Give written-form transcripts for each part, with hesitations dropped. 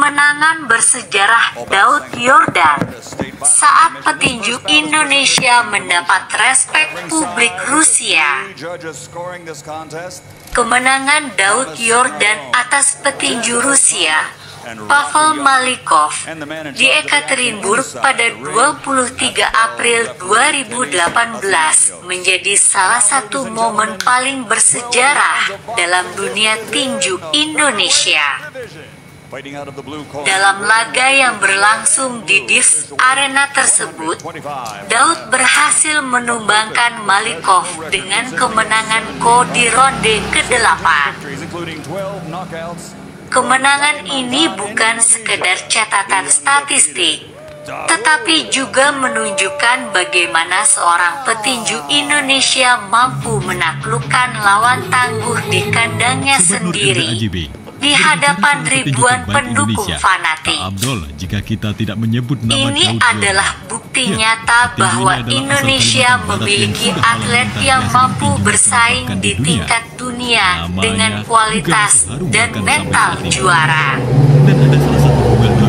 Kemenangan bersejarah Daud Yordan saat petinju Indonesia mendapat respek publik Rusia. Kemenangan Daud Yordan atas petinju Rusia, Pavel Malikov, di Ekaterinburg pada 23 April 2018 menjadi salah satu momen paling bersejarah dalam dunia tinju Indonesia. Dalam laga yang berlangsung di Dives Arena tersebut, Daud berhasil menumbangkan Malikov dengan kemenangan di ronde ke-8. Kemenangan ini bukan sekedar catatan statistik, tetapi juga menunjukkan bagaimana seorang petinju Indonesia mampu menaklukkan lawan tangguh di kandangnya sendiri di hadapan ribuan pendukung fanatik. Ini adalah bukti nyata bahwa Indonesia memiliki atlet yang mampu bersaing di tingkat dunia dengan kualitas dan mental juara.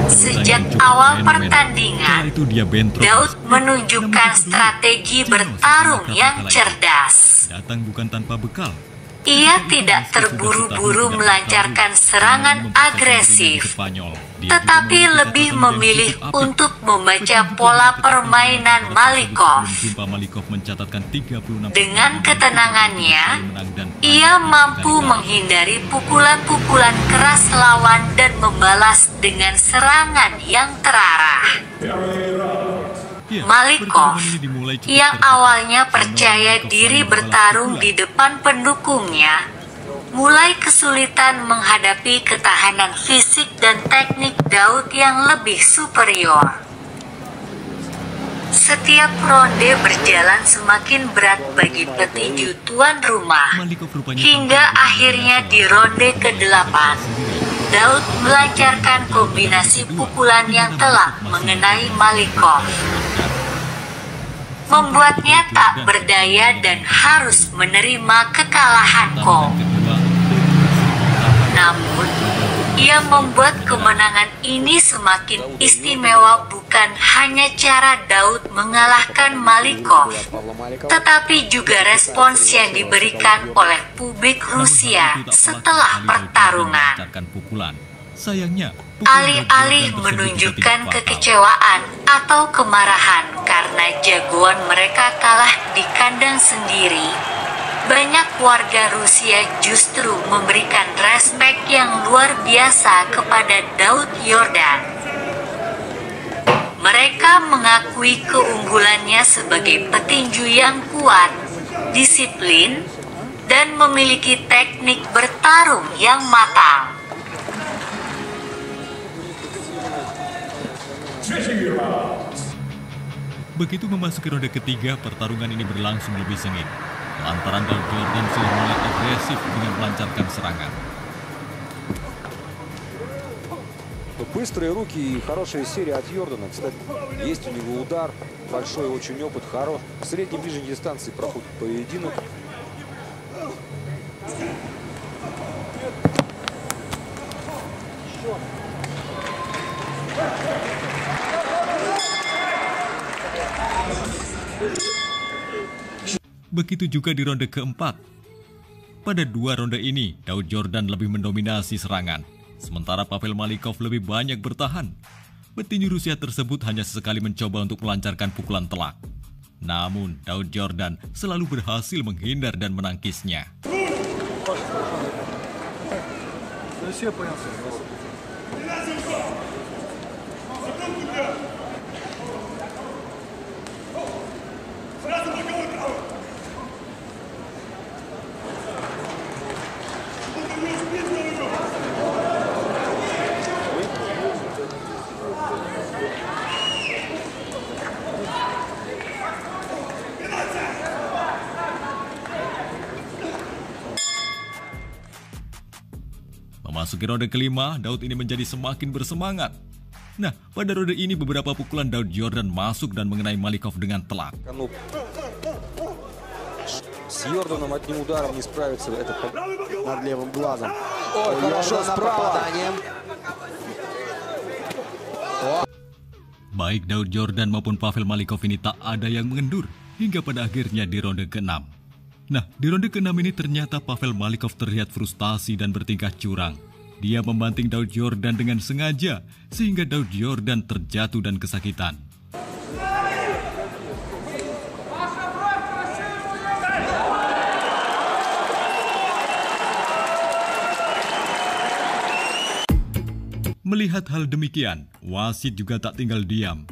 Sejak awal pertandingan, Daud menunjukkan strategi bertarung yang cerdas. Ia tidak terburu-buru melancarkan serangan agresif, tetapi lebih memilih untuk membaca pola permainan Malikov. Dengan ketenangannya, ia mampu menghindari pukulan-pukulan keras lawan dan membalas dengan serangan yang terarah. Malikov, yang awalnya percaya diri bertarung di depan pendukungnya, mulai kesulitan menghadapi ketahanan fisik dan teknik Daud yang lebih superior. Setiap ronde berjalan semakin berat bagi petinju tuan rumah, hingga akhirnya di ronde ke-8, Daud melancarkan kombinasi pukulan yang telak mengenai Malikov, membuatnya tak berdaya dan harus menerima kekalahan. Namun, ia membuat kemenangan ini semakin istimewa bukan hanya cara Daud mengalahkan Malikov, tetapi juga respons yang diberikan oleh publik Rusia setelah pertarungan. Alih-alih menunjukkan kekecewaan atau kemarahan karena jagoan mereka kalah di kandang sendiri, banyak warga Rusia justru memberikan respek yang luar biasa kepada Daud Yordan. Mereka mengakui keunggulannya sebagai petinju yang kuat, disiplin, dan memiliki teknik bertarung yang matang. Begitu memasuki ronde ketiga, pertarungan ini berlangsung lebih sengit. Lantaran Daud Yordan sudah mulai agresif dengan melancarkan serangan. Быстрые руки и хорошая серия от Йордана. Кстати, есть у него удар, большой очень опыт, хорош. В средней ближней дистанции проходит поединок. Begitu juga di ronde keempat. Pada dua ronde ini, Daud Yordan lebih mendominasi serangan, sementara Pavel Malikov lebih banyak bertahan. Petinju Rusia tersebut hanya sesekali mencoba untuk melancarkan pukulan telak. Namun, Daud Yordan selalu berhasil menghindar dan menangkisnya. Memasuki ronde kelima, Daud ini menjadi semakin bersemangat. Nah, pada ronde ini beberapa pukulan Daud Yordan masuk dan mengenai Malikov dengan telak. С Йорданом одним ударом не справится. Это над левым глазом. Ой, хорошо справа. Baik Daud Yordan maupun Pavel Malikov ini tak ada yang mengendur hingga pada akhirnya di ronde ke-6. Nah, di ronde ke-6 ini ternyata Pavel Malikov terlihat frustasi dan bertingkah curang. Dia membanting Daud Yordan dengan sengaja sehingga Daud Yordan terjatuh dan kesakitan. Melihat hal demikian, wasit juga tak tinggal diam.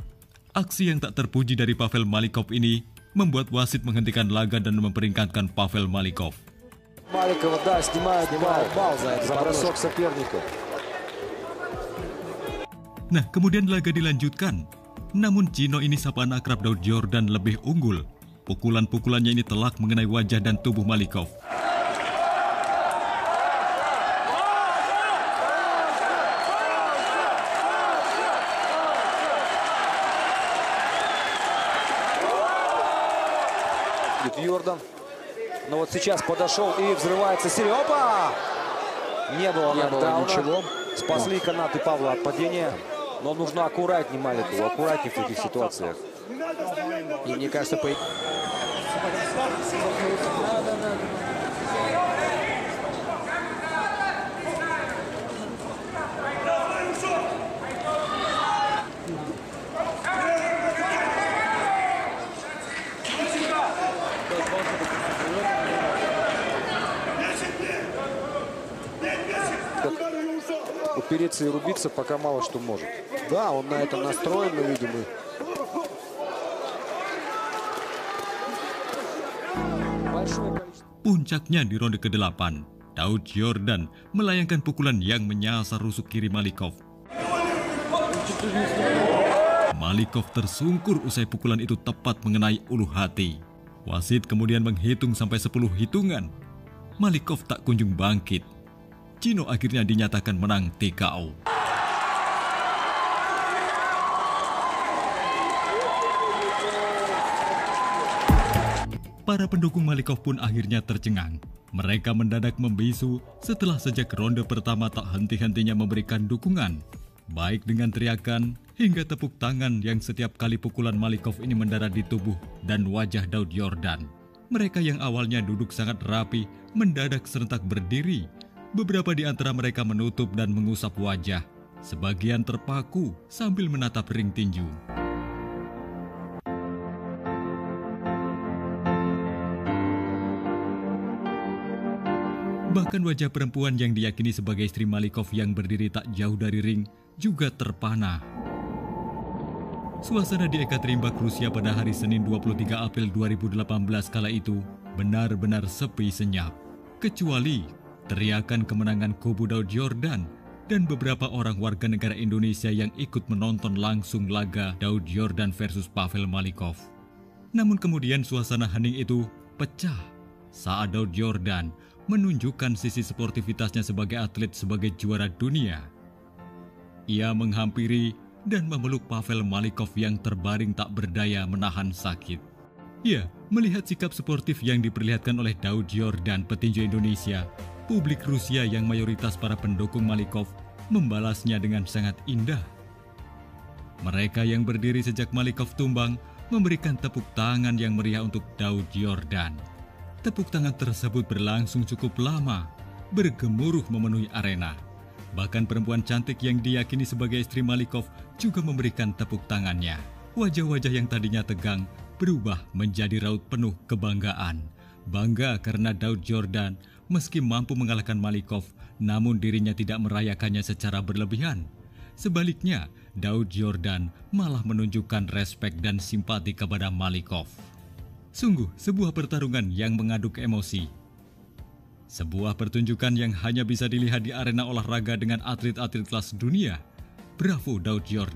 Aksi yang tak terpuji dari Pavel Malikov ini membuat wasit menghentikan laga dan memperingatkan Pavel Malikov. Маликова, да, снимает бал за бросок соперника. Nah, kemudian laga dilanjutkan. Namun Cino ini sapaan akrab Daud Yordan lebih unggul. Pukulan-pukulannya ini telak mengenai wajah dan tubuh Malikov. Йордан. Но вот сейчас подошел и взрывается серия. Опа! Не было ничего. Спасли канаты Павла от падения. Но нужно аккуратнее Маликову, аккуратнее в таких ситуациях. И мне кажется, упереться и рубиться пока мало что может. Да, он на это настроен, мы видим. Puncaknya di ronde ke-8, Daud Yordan melayangkan pukulan yang menyasar rusuk kiri Malikov. Malikov tersungkur usai pukulan itu tepat mengenai ulu hati. Wasit kemudian menghitung sampai 10 hitungan. Malikov tak kunjung bangkit. Cino akhirnya dinyatakan menang TKO. Para pendukung Malikov pun akhirnya tercengang. Mereka mendadak membisu setelah sejak ronde pertama tak henti-hentinya memberikan dukungan, baik dengan teriakan hingga tepuk tangan yang setiap kali pukulan Malikov ini mendarat di tubuh dan wajah Daud Yordan. Mereka yang awalnya duduk sangat rapi mendadak serentak berdiri. Beberapa di antara mereka menutup dan mengusap wajah. Sebagian terpaku sambil menatap ring tinju. Bahkan wajah perempuan yang diyakini sebagai istri Malikov yang berdiri tak jauh dari ring juga terpana. Suasana di Ekaterinburg, Rusia pada hari Senin 23 April 2018 kala itu benar-benar sepi senyap. Kecuali teriakan kemenangan kubu Daud Yordan dan beberapa orang warga negara Indonesia yang ikut menonton langsung laga Daud Yordan versus Pavel Malikov. Namun kemudian suasana hening itu pecah saat Daud Yordan menunjukkan sisi sportivitasnya sebagai atlet sebagai juara dunia. Ia menghampiri dan memeluk Pavel Malikov yang terbaring tak berdaya menahan sakit. Ya, melihat sikap sportif yang diperlihatkan oleh Daud Yordan petinju Indonesia, publik Rusia yang mayoritas para pendukung Malikov membalasnya dengan sangat indah. Mereka yang berdiri sejak Malikov tumbang memberikan tepuk tangan yang meriah untuk Daud Yordan. Tepuk tangan tersebut berlangsung cukup lama, bergemuruh memenuhi arena. Bahkan perempuan cantik yang diyakini sebagai istri Malikov juga memberikan tepuk tangannya. Wajah-wajah yang tadinya tegang berubah menjadi raut penuh kebanggaan. Bangga karena Daud Yordan meski mampu mengalahkan Malikov, namun dirinya tidak merayakannya secara berlebihan. Sebaliknya, Daud Yordan malah menunjukkan respek dan simpati kepada Malikov. Sungguh sebuah pertarungan yang mengaduk emosi. Sebuah pertunjukan yang hanya bisa dilihat di arena olahraga dengan atlet-atlet kelas dunia. Bravo Daud Yordan.